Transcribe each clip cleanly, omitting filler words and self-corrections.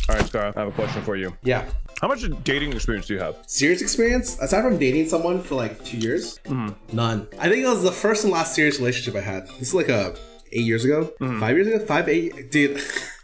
All right, Scarra, I have a question for you. Yeah. How much dating experience do you have? Serious experience? Aside from dating someone for like 2 years? None. I think it was the first and last serious relationship I had. This is like 8 years ago? 5 years ago? 5, 8? Dude,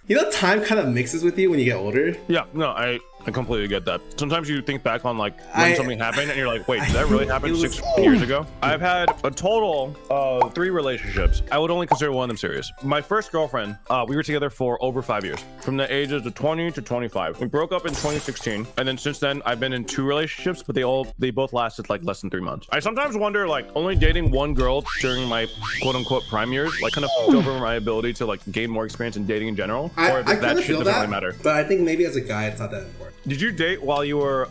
you know time kind of mixes with you when you get older? Yeah, no, I completely get that. Sometimes you think back on like when something happened and you're like, wait, did that really happen 6 years ago? I've had a total of 3 relationships. I would only consider one of them serious. My first girlfriend, we were together for over 5 years, from the ages of 20 to 25. We broke up in 2016, and then since then I've been in 2 relationships, but they both lasted like less than 3 months. I sometimes wonder, like, only dating one girl during my quote unquote prime years, like, kind of fucked over my ability to like gain more experience in dating in general, or if that shit doesn't really matter. But I think maybe as a guy it's not that important. Did you date while you were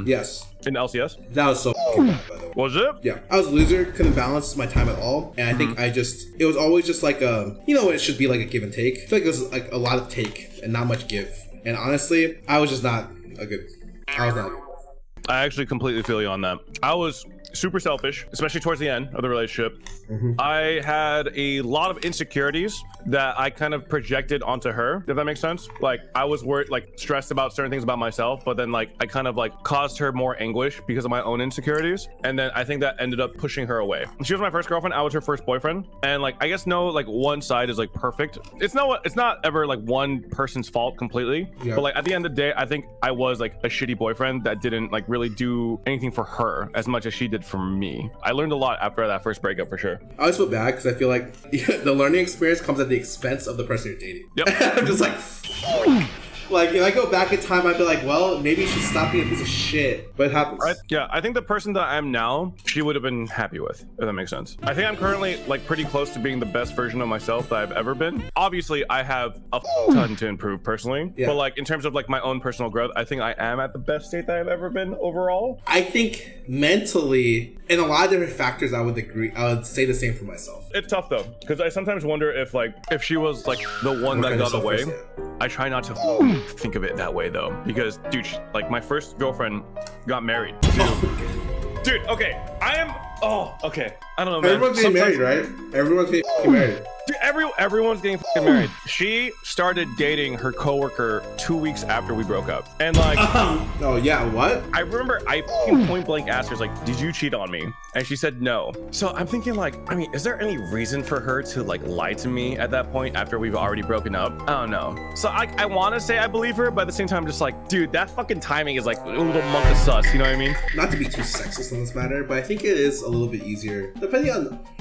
Yes. in LCS? That was so bad, by the way. Was it? Yeah. I was a loser, couldn't balance my time at all. And I think it was always just like you know, it should be like a give and take. I feel like it was like a lot of take and not much give. And honestly, I was not good. I actually completely feel you on that. I was super selfish, especially towards the end of the relationship. I had a lot of insecurities that I kind of projected onto her, if that makes sense. Like, I was worried, like, stressed about certain things about myself, but then like I kind of like caused her more anguish because of my own insecurities, and then I think that ended up pushing her away. She was my first girlfriend, I was her first boyfriend, and like I guess no like one side is like perfect. It's not ever like one person's fault completely, but like at the end of the day, I think I was like a shitty boyfriend that didn't like really do anything for her as much as she did for me. I learned a lot after that first breakup, for sure. I always feel bad because I feel like the learning experience comes at the expense of the person you're dating. Yep. I'm just like if I go back in time, I'd be like, well, maybe you should stop being a piece of shit. But it happens. Right? Yeah, I think the person that I am now, she would have been happy with, if that makes sense. I think I'm currently like pretty close to being the best version of myself that I've ever been. Obviously, I have a ton to improve personally, but like in terms of like my own personal growth, I think I am at the best state that I've ever been overall. I think mentally, in a lot of different factors, I would say the same for myself. It's tough though, because I sometimes wonder if she was like the one that got away. I try not to think of it that way though, because dude, like my first girlfriend got married. Dude, okay, I don't know, man. Everyone's getting married, right? Everyone's getting married. Dude, everyone's getting fucking married. She started dating her coworker 2 weeks after we broke up, and like, oh yeah, what? I remember I fucking point blank asked her, like, did you cheat on me? And she said no. So I'm thinking, like, I mean, is there any reason for her to like lie to me at that point after we've already broken up? I don't know. So I want to say I believe her, but at the same time, I'm just like, dude, that fucking timing is like a little monk of sus. You know what I mean? Not to be too sexist on this matter, but I think it is a little bit easier, depending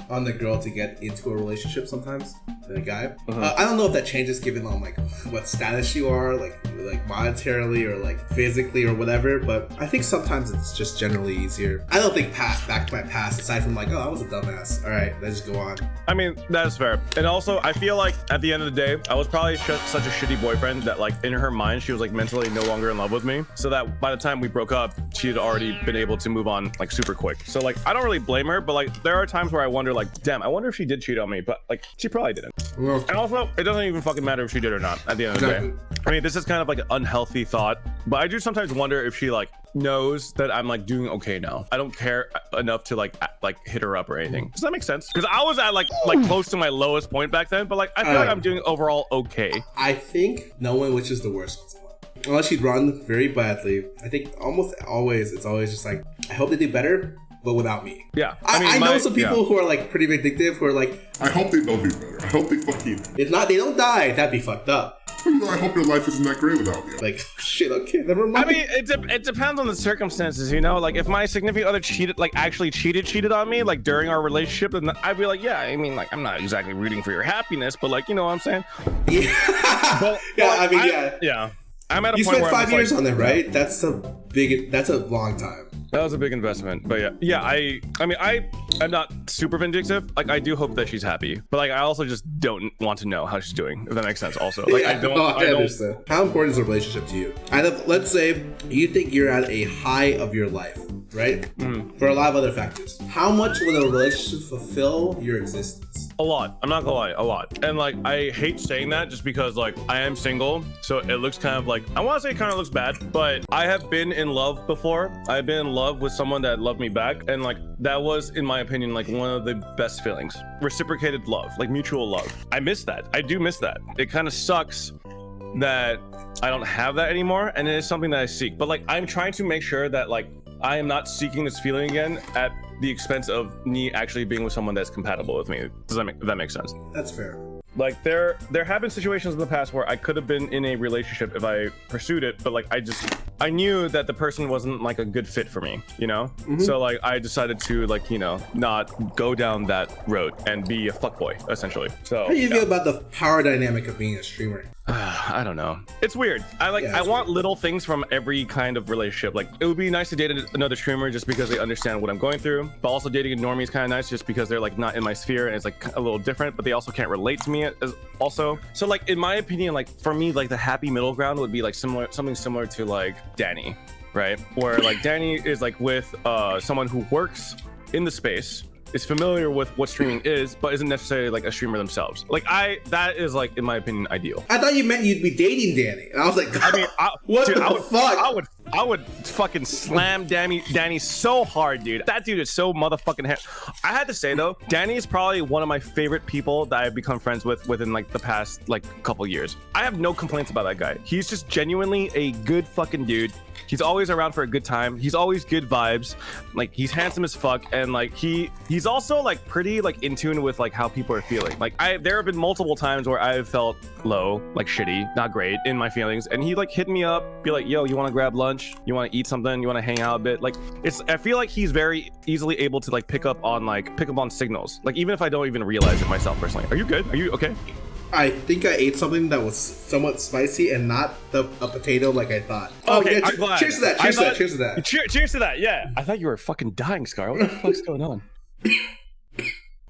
on the girl, to get into a relationship sometimes than a guy. I don't know if that changes given on like what status you are, like monetarily or like physically or whatever, but I think sometimes it's just generally easier. I don't think back to my past, aside from like, oh, I was a dumbass. All right, let's just go on. I mean, that's fair. And also, I feel like at the end of the day, I was probably such a shitty boyfriend that like in her mind, she was like mentally no longer in love with me. So that by the time we broke up, she had already been able to move on like super quick. So like, I don't really blame her, but like there are times where I wonder like, damn, I wonder if she did cheat on me, but like she probably didn't. And also, it doesn't even fucking matter if she did or not at the end of the day. I mean, this is kind of like an unhealthy thought, but I do sometimes wonder if she like knows that I'm like doing okay now. I don't care enough to like hit her up or anything. Does that make sense? Because I was at like close to my lowest point back then, but like I feel like I'm doing overall okay. I think knowing which is the worst, unless she'd run very badly, I think almost always it's always just like, I hope they do better, but without me. Yeah. I know some people who are like pretty vindictive, who are like, I hope they don't do better. I hope they fucking... If not, they don't die. That'd be fucked up. I hope your life isn't that great without me. Like, shit, okay, never mind. I mean, it depends on the circumstances, you know? Like, if my significant other actually cheated on me, like, during our relationship, then I'd be like, yeah, I mean, like, I'm not exactly rooting for your happiness, but, like, you know what I'm saying? Yeah. But, yeah. I'm at a point where you spent 5 years on it, right? That's a long time. That was a big investment, but yeah. I'm not super vindictive. Like, I do hope that she's happy, but like, I also just don't want to know how she's doing, if that makes sense. Also, like, I understand. How important is a relationship to you? Let's say you think you're at a high of your life, right? For a lot of other factors. How much would a relationship fulfill your existence? A lot. I'm not gonna lie, a lot. And like, I hate saying that just because like I am single, so it looks kind of like, I want to say it kind of looks bad, but I have been in love before. I've been in love with someone that loved me back, and like that was, in my opinion, like one of the best feelings. Reciprocated love, like mutual love. I miss that. I do miss that. It kind of sucks that I don't have that anymore, and it is something that I seek. But like, I'm trying to make sure that like I am not seeking this feeling again at the expense of me actually being with someone that's compatible with me. Does that make sense? That's fair. Like there have been situations in the past where I could have been in a relationship if I pursued it, but like I knew that the person wasn't like a good fit for me, you know? So like I decided to like, you know, not go down that road and be a fuckboy essentially. So how do you feel about the power dynamic of being a streamer? I don't know. It's weird. I want little things from every kind of relationship. Like it would be nice to date another streamer just because they understand what I'm going through, but also dating a normie is kind of nice just because they're like not in my sphere and it's like a little different, but they also can't relate to me as also. So like in my opinion, like for me, like the happy middle ground would be like something similar to like Danny, right? Where like Danny is like with someone who works in the space, is familiar with what streaming is, but isn't necessarily like a streamer themselves. Like that is like, in my opinion, ideal. I thought you meant you'd be dating Danny. And I was like, I mean, what dude, the fuck? I would fucking slam Danny so hard, dude. That dude is so motherfucking I had to say though, Danny is probably one of my favorite people that I've become friends with within like the past like couple years. I have no complaints about that guy. He's just genuinely a good fucking dude. He's always around for a good time. He's always good vibes. Like he's handsome as fuck, and like he's also like pretty like in tune with like how people are feeling. Like there have been multiple times where I've felt low, like shitty, not great in my feelings, and he like hit me up, be like, yo, you want to grab lunch? You want to eat something? You want to hang out a bit? Like I feel like he's very easily able to like pick up on signals. Like even if I don't even realize it myself personally. Are you good? Are you okay? I think I ate something that was somewhat spicy and not a potato like I thought. Okay, yeah, I'm glad. Cheers to that. Cheers to that. Cheers to that. Yeah. I thought you were fucking dying, Scar. What the fuck's going on?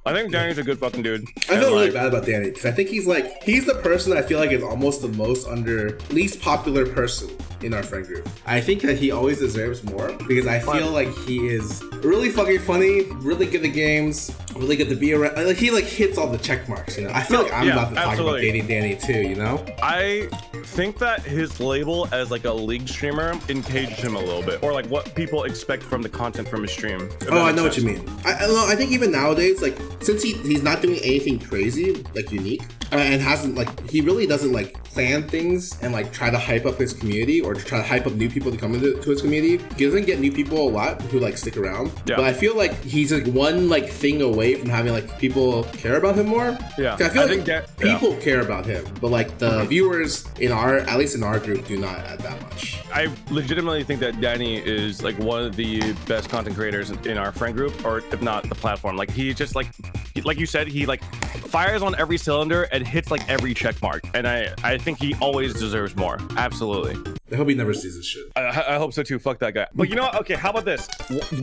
I think Danny's a good fucking dude. I feel really bad about Danny because I think he's the person I feel like is almost the least popular person in our friend group. I think that he always deserves more because I feel like he is really fucking funny, really good at games, really good to be around. Like he like hits all the check marks, you know. I feel like I'm about to talk about dating Danny too, you know. I think that his label as like a league streamer encaged him a little bit, or like what people expect from the content from his stream. Oh, I know what you mean. I think even nowadays, like since he's not doing anything crazy, like unique, and hasn't like he really doesn't like plan things and like try to hype up his community or to try to hype up new people to come into his community. He doesn't get new people a lot who like stick around. Yeah. But I feel like he's like one like thing away from having like people care about him more. Yeah. I feel like people care about him, but like the viewers at least in our group do not at that much. I legitimately think that Danny is like one of the best content creators in our friend group, or if not the platform. Like he just like you said, he like fires on every cylinder and hits like every check mark, and I think he always deserves more. Absolutely. I hope he never sees this shit. I hope so too. Fuck that guy. But you know what? Okay, how about this?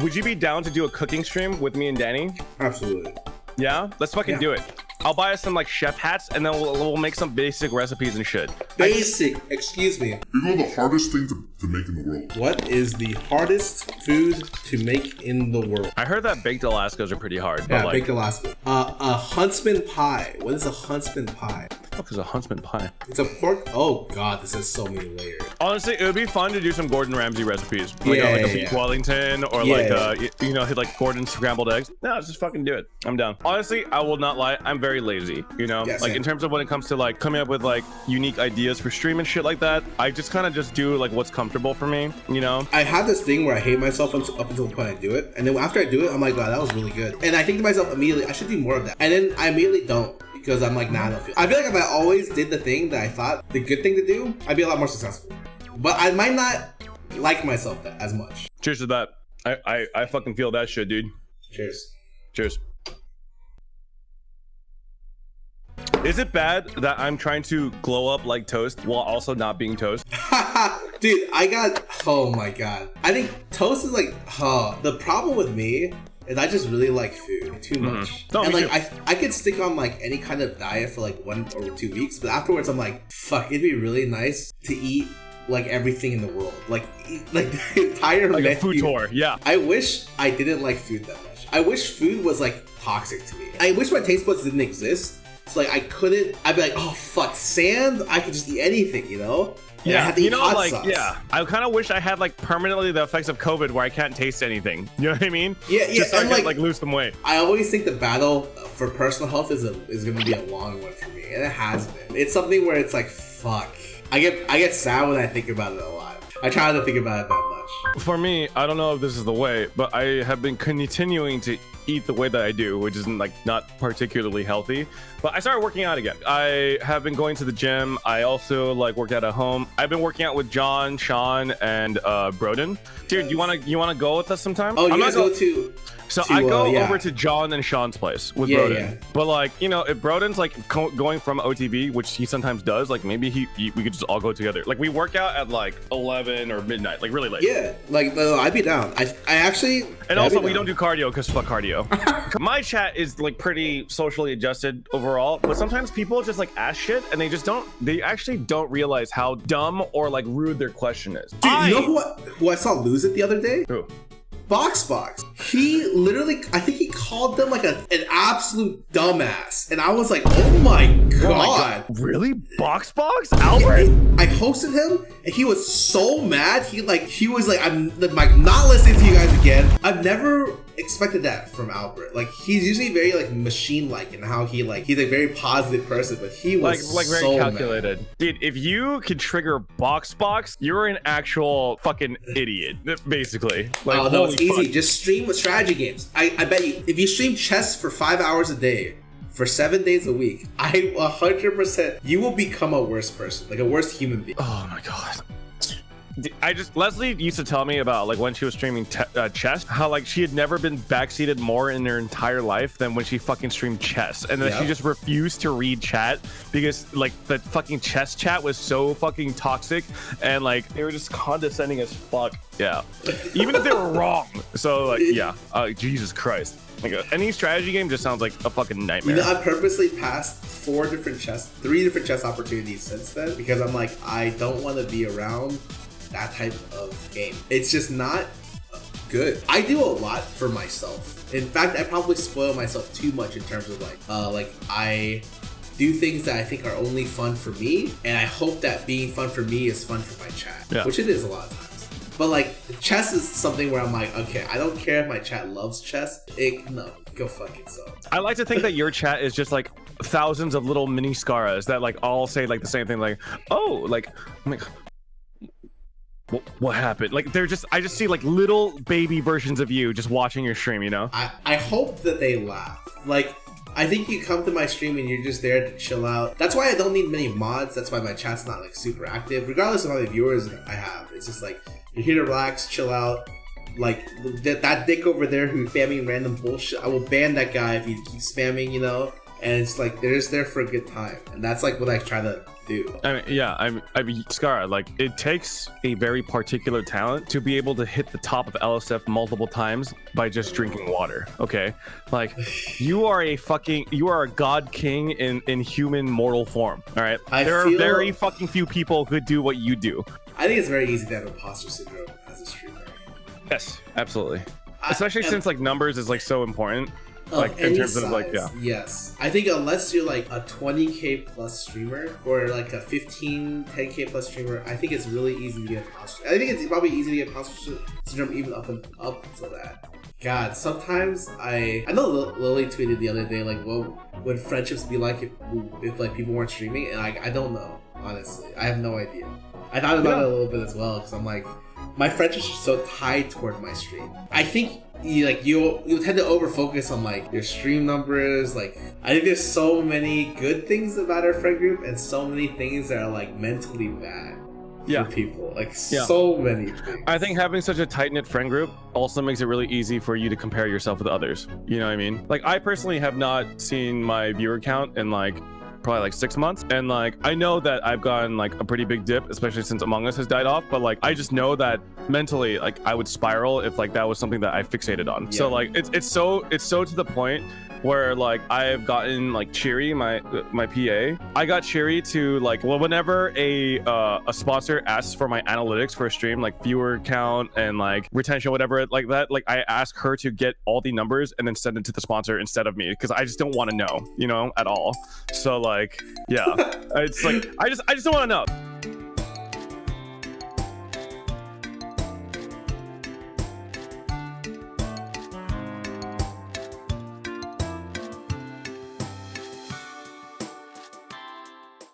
Would you be down to do a cooking stream with me and Danny? Absolutely. Yeah? Let's fucking do it. I'll buy us some like chef hats, and then we'll make some basic recipes and shit. Excuse me. You know the hardest thing to make in the world? What is the hardest food to make in the world? I heard that baked Alaskas are pretty hard. Yeah, but baked Alaska. A huntsman pie. What is a huntsman pie? What the fuck is a huntsman pie? It's a pork. Oh god, this has so many layers. Honestly, it would be fun to do some Gordon Ramsay recipes, like a beef Wellington, or hit like Gordon's scrambled eggs. No, let's just fucking do it. I'm down. Honestly, I will not lie. I'm very lazy. You know, like in terms of when it comes to like coming up with like unique ideas for stream and shit like that, I just kind of just do like what's comfortable for me. You know, I have this thing where I hate myself up until the point I do it, and then after I do it, I'm like, wow, that was really good. And I think to myself immediately, I should do more of that. And then I immediately don't. Because I'm like, nah, I don't feel. I feel like if I always did the thing that I thought the good thing to do, I'd be a lot more successful. But I might not like myself that as much. Cheers to that. I fucking feel that shit, dude. Cheers. Cheers. Is it bad that I'm trying to glow up like toast while also not being toast? Dude, oh my god. I think toast is like, the problem with me is I just really like food too much. No, and like I could stick on like any kind of diet for like 1 or 2 weeks, but afterwards I'm like, fuck, it'd be really nice to eat like everything in the world, like the entire like menu. A food tour. Yeah. I wish I didn't like food that much. I wish food was like toxic to me. I wish my taste buds didn't exist. So like I'd be like, oh fuck, sand. I could just eat anything, you know. And yeah, you know, like sauce. Yeah, I kind of wish I had like permanently the effects of COVID where I can't taste anything. You know what I mean? Yeah, yeah. Just so I can like lose some weight. I always think the battle for personal health is going to be a long one for me, and it has been. It's something where it's like, fuck. I get sad when I think about it a lot. I try not to think about it that much. For me, I don't know if this is the way, but I have been continuing to eat the way that I do, which is like not particularly healthy. But I started working out again. I have been going to the gym. I also like work out at home. I've been working out with John, Sean, and Broden. Dude, you wanna go with us sometime? Oh, you guys go to. So I go over to John and Sean's place with Broden. Yeah. But like, you know, if Broden's like going from OTV, which he sometimes does, like maybe we could just all go together. Like we work out at like 11 or midnight, like really late. Yeah, like no, I'd be down. I actually. And also we don't do cardio because fuck cardio. My chat is like pretty socially adjusted overall, but sometimes people just like ask shit and they actually don't realize how dumb or like rude their question is. Dude, you know who I saw lose it the other day? Who? Box. He literally, I think he called them like an absolute dumbass, and I was like, oh my god, really? Box? Albert? I hosted him, and he was so mad. He was like, I'm like not listening to you guys again. I've never expected that from Albert. Like he's usually very like machine-like in how he's a very positive person, but he was like very so calculated. Mad. Dude, if you can trigger box, you're an actual fucking idiot, basically. Like, oh no, it's easy. Fuck. Just stream with strategy games. I bet you, if you stream chess for 5 hours a day for 7 days a week, 100% you will become a worse person, like a worse human being. Oh my god. Leslie used to tell me about like when she was streaming chess, how like she had never been backseated more in her entire life than when she fucking streamed chess, and then she just refused to read chat because like the fucking chess chat was so fucking toxic and like they were just condescending as fuck. Yeah, even if they were wrong. So like yeah, Jesus Christ. Like any strategy game just sounds like a fucking nightmare. You know, I've purposely passed 3 different chess opportunities since then because I'm like, I don't want to be around that type of game. It's just not good. I do a lot for myself. In fact, I probably spoil myself too much in terms of like I do things that I think are only fun for me, and I hope that being fun for me is fun for my chat, which it is a lot of times. But like chess is something where I'm like, okay, I don't care if my chat loves chess. No, go fuck yourself. I like to think that your chat is just like thousands of little mini Scarras that like all say like the same thing, like, oh, like, I'm like, what happened? Like I just see like little baby versions of you just watching your stream, you know? I hope that they laugh. Like, I think you come to my stream and you're just there to chill out. That's why I don't need many mods. That's why my chat's not like super active, regardless of how many viewers I have. It's just like, you're here to relax, chill out. Like that dick over there who's spamming random bullshit, I will ban that guy if he keeps spamming, you know? And it's like, they're just there for a good time. And that's like what I try to do. I mean, yeah, I mean, Scarra, like, it takes a very particular talent to be able to hit the top of LSF multiple times by just drinking water, okay? Like, you are a god king in human mortal form, all right? There are very fucking few people who do what you do. I think it's very easy to have imposter syndrome as a streamer. Yes, absolutely. Especially since, like, numbers is, like, so important. Like in terms of like, yeah. Yes. I think unless you're like a 20k plus streamer or like a 10k plus streamer, I think it's really easy to get imposter. I think it's probably easy to get imposter syndrome even up until that. God, sometimes I know Lily tweeted the other day like, what would friendships be like if like people weren't streaming? And I don't know, honestly. I have no idea. I thought about it a little bit as well because I'm like, my friendships are so tied toward my stream. I think you'll tend to over focus on like your stream numbers. Like, I think there's so many good things about our friend group and so many things that are like mentally bad for people. Like so many things. I think having such a tight-knit friend group also makes it really easy for you to compare yourself with others. You know what I mean? Like, I personally have not seen my viewer count in like probably like 6 months, and like I know that I've gotten like a pretty big dip, especially since Among Us has died off, but like I just know that mentally like I would spiral if like that was something that I fixated on. So like it's so to the point where like I've gotten like Cheery, my PA, I got Cheery to like, well, whenever a sponsor asks for my analytics for a stream, like viewer count and like retention, whatever like that, like I ask her to get all the numbers and then send it to the sponsor instead of me, because I just don't want to know, you know, at all. So like, yeah, it's like I just don't want to know.